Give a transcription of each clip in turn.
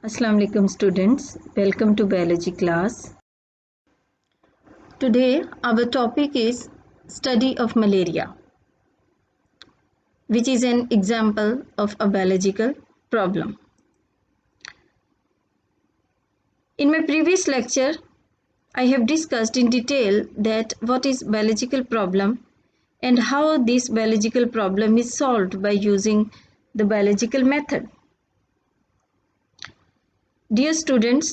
Assalamu alaikum students, welcome to biology class. Today our topic is study of malaria, which is an example of a biological problem. In my previous lecture, I have discussed in detail that what is biological problem and how this biological problem is solved by using the biological method. Dear students,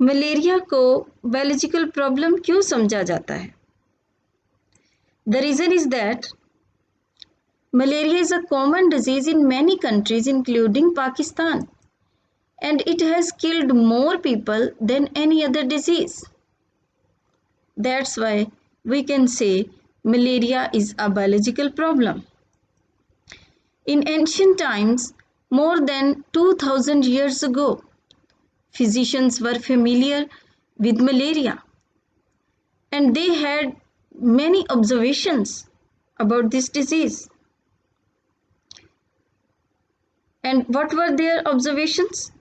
malaria को biological problem क्यों समझा जाता है? The reason is that malaria is a common disease in many countries including Pakistan, and it has killed more people than any other disease. That's why we can say malaria is a biological problem. In ancient times, more than 2000 years ago, physicians were familiar with malaria, and they had many observations about this disease. And what were their observations?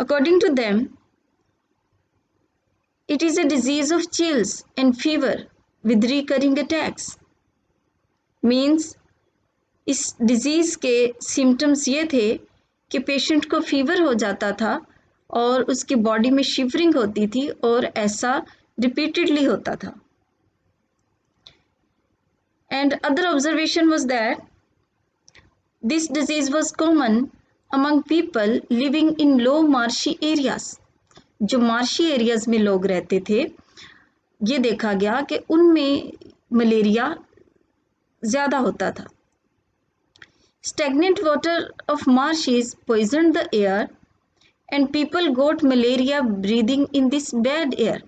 According to them, it is a disease of chills and fever with recurring attacks. Means इस disease के symptoms ये थे कि patient को fever हो जाता था और उसकी बॉडी में शिवरिंग होती थी और ऐसा रिपीटेडली होता था. And other observation was that this disease was common among people living in low marshy areas. जो मार्शी एरियाज में लोग रहते थे, ये देखा गया कि उनमें मलेरिया ज़्यादा होता था. Stagnant water of marshes poisoned the air and people got malaria breathing in this bad air.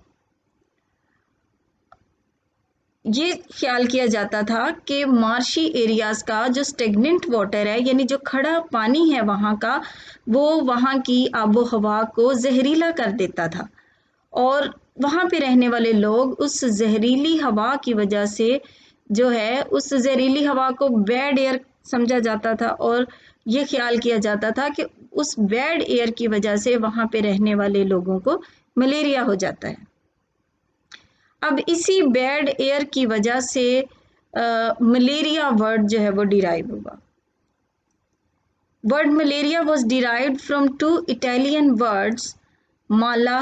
ये ख्याल किया जाता था कि मार्शी एरियाज का जो स्टेगनेंट वाटर है, यानी जो खड़ा पानी है वहाँ का, वो वहाँ की आबो हवा को जहरीला कर देता था और वहाँ पे रहने वाले लोग उस जहरीली हवा की वजह से जो है उस जहरीली हवा को बैड एयर समझा जाता था और ये ख्याल किया जाता था कि उस बैड एयर की वजह से वहाँ पे रहने वाले लोगों को मलेरिया हो जाता है. अब इसी बैड एयर की वजह से मलेरिया वर्ड जो है वो डिराइव हुआ. Word malaria was derived from two Italian words mala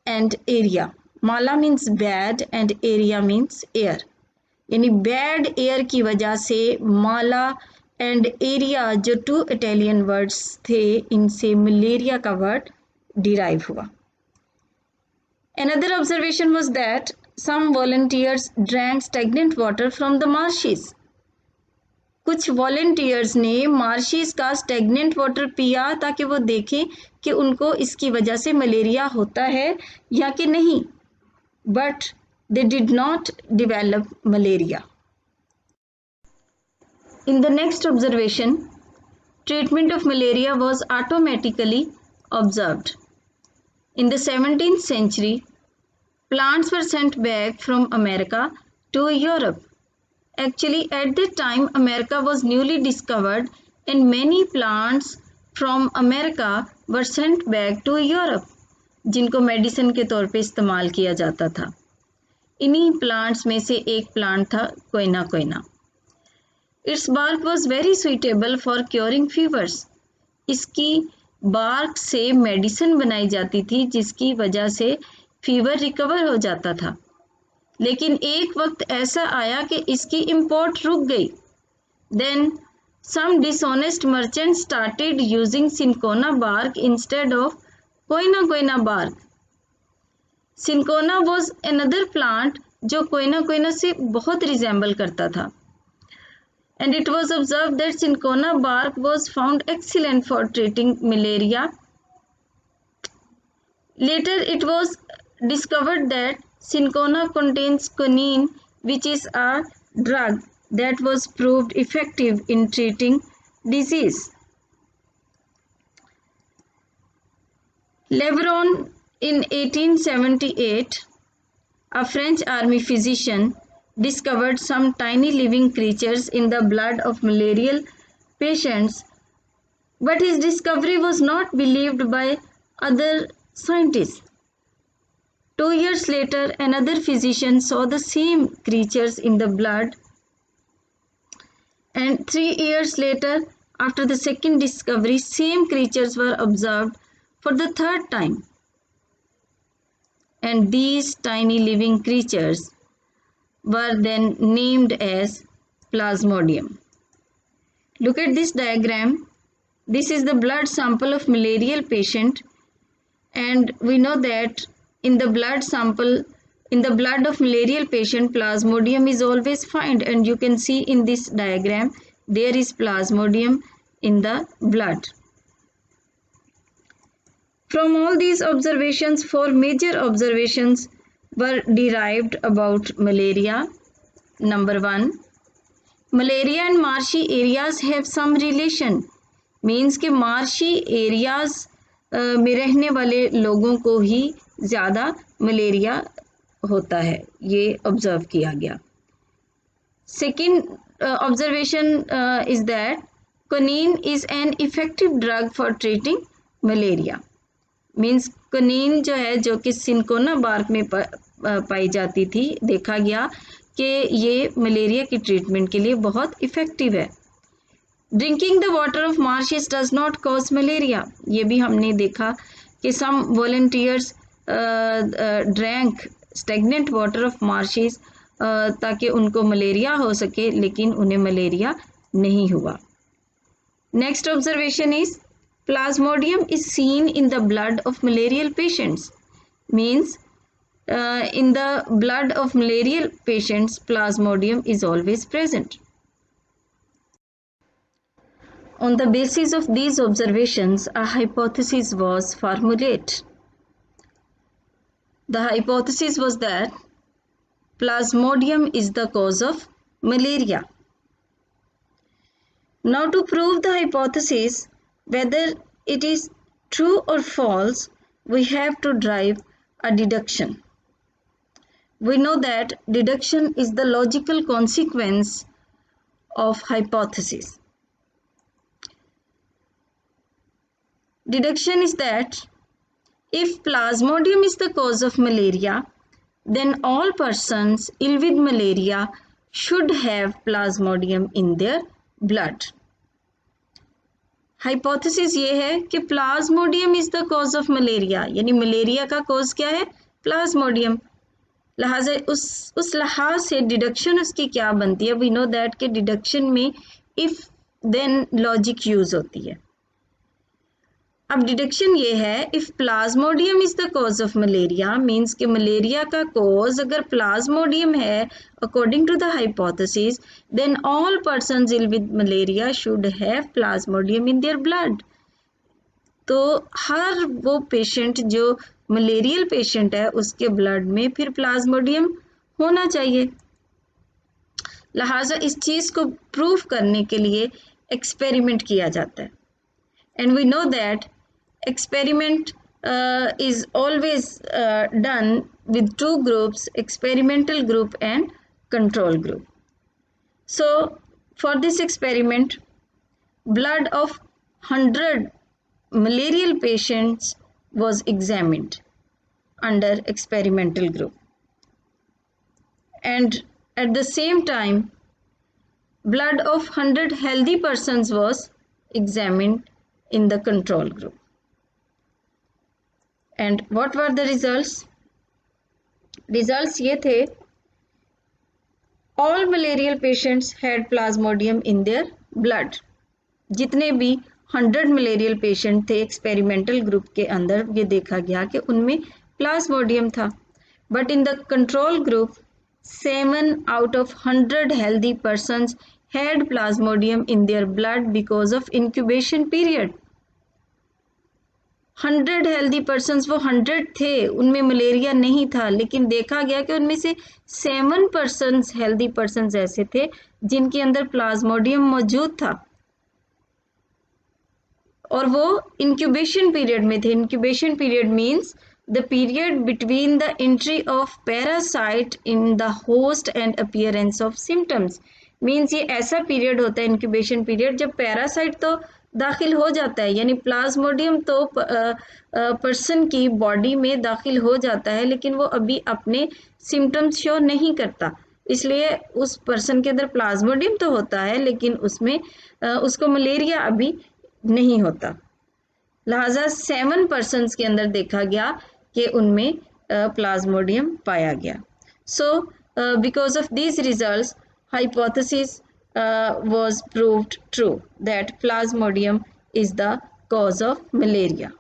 and aria. Mala means bad and aria means air, यानी बैड एयर की वजह से माला एंड एरिया जो टू इटालियन वर्ड्स थे, इनसे मलेरिया का वर्ड डिराइव हुआ. Another observation was that some volunteers drank stagnant water from the marshes. कुछ वॉलंटियर्स ने मार्शीज का स्टेगनेंट वाटर पिया ताकि वो देखें कि उनको इसकी वजह से मलेरिया होता है या कि नहीं, but they did not develop malaria. In the next observation, treatment of malaria was automatically observed. In the 17th century, plants were sent back from America to Europe. Actually, at that time, America was newly discovered and many plants from America were sent back to Europe, जिनको medicine के तौर पे इस्तेमाल किया जाता था. इन्हीं plants में से एक प्लांट था quina quina. It's bark was very suitable for curing fevers. इसकी बार्क से मेडिसिन बनाई जाती थी जिसकी वजह से फीवर रिकवर हो जाता था. लेकिन एक वक्त ऐसा आया कि इसकी इंपोर्ट रुक गई. Then some dishonest merchant started using cinchona bark instead of quina quina bark. Cinchona was another plant जो कोयना कोयना से बहुत रिजेंबल करता था. And it was observe that cinchona bark was found excellent for treating malaria. Later it was discovered that cinchona contains quinine, which is a drug that was proved effective in treating disease. Leveron in 1878, a French army physician discovered some tiny living creatures in the blood of malarial patients But his discovery was not believed by other scientists. 2 years later, another physician saw the same creatures in the blood, and 3 years later, after the second discovery, same creatures were observed for the third time. And these tiny living creatures were then named as Plasmodium. Look at this diagram. This is the blood sample of malarial patient, and we know that in the blood sample, in the blood of malarial patient, Plasmodium is always found, and you can see in this diagram there is Plasmodium in the blood. From all these observations, 4 major observations were derived about malaria. Number 1, malaria and marshy areas have some relation. Means कि marshy areas में रहने वाले लोगों को ही ज़्यादा malaria होता है, ये ऑब्जर्व किया गया. Second observation is that quinine is an effective drug for treating malaria. Means quinine जो है, जो कि सिनकोना बार्क में पाई जाती थी, देखा गया कि ये मलेरिया की ट्रीटमेंट के लिए बहुत इफ़ेक्टिव है. Drinking the water of marshes does not cause malaria. ये भी हमने देखा कि some volunteers drank stagnant water of marshes ताकि उनको मलेरिया हो सके, लेकिन उन्हें मलेरिया नहीं हुआ. Next observation is Plasmodium is seen in the blood of malarial patients. Means in the blood of malarial patients, Plasmodium is always present. On the basis of these observations, a hypothesis was formulated. The hypothesis was that Plasmodium is the cause of malaria. Now, to prove the hypothesis, whether it is true or false, we have to derive a deduction. We know that deduction is the logical consequence of hypothesis. Deduction is that if Plasmodium is the cause of malaria, then all persons ill with malaria should have Plasmodium in their blood. Hypothesis ये है कि Plasmodium is the cause of malaria, यानी malaria का cause क्या है? Plasmodium. लिहाजा उस लिहाज से डिडक्शन उसकी क्या बनती है? वी नो दैट कि डिडक्शन में इफ देन लॉजिक यूज होती है. अब डिडक्शन ये है, if plasmodium is the cause of malaria, means कि मलेरिया का कॉज अगर प्लाज्मोडियम है according to the hypothesis, then all persons ill with malaria should have plasmodium in their blood. तो हर वो पेशेंट जो मलेरियल पेशेंट है उसके ब्लड में फिर प्लाज्मोडियम होना चाहिए. लिहाजा इस चीज़ को प्रूफ करने के लिए एक्सपेरिमेंट किया जाता है. And we know that experiment is always done with two groups, experimental group and control group. So for this experiment, blood of 100 malarial patients was examined under experimental group, and at the same time blood of 100 healthy persons was examined in the control group. And what were the results? Results ये थे, all malarial patients had plasmodium in their blood. जितने भी 100 malarial patient थे experimental group के अंदर, ये देखा गया कि उनमें plasmodium था. But in the control group, 7 out of 100 healthy persons had plasmodium in their blood because of incubation period. 100 healthy persons, वो 100 थे, उनमें मलेरिया नहीं था, लेकिन देखा गया कि उनमें से 7 persons healthy persons ऐसे थे जिनके अंदर प्लाज्मोडियम मौजूद था और वो incubation period में थे. Incubation period means the period between the entry of parasite in the host and appearance of symptoms. Means ये ऐसा पीरियड होता है, इंक्यूबेशन पीरियड, जब पैरासाइट तो दाखिल हो जाता है, यानी प्लाज्मोडियम तो पर्सन की बॉडी में दाखिल हो जाता है, लेकिन वो अभी अपने सिम्टम्स शो नहीं करता, इसलिए उस पर्सन के अंदर प्लाज्मोडियम तो होता है लेकिन उसमें उसको मलेरिया अभी नहीं होता। लिहाजा 7 पर्सन्स के अंदर देखा गया कि उनमें प्लाज्मोडियम पाया गया। So because of these results hypothesis was proved true that plasmodium is the cause of malaria.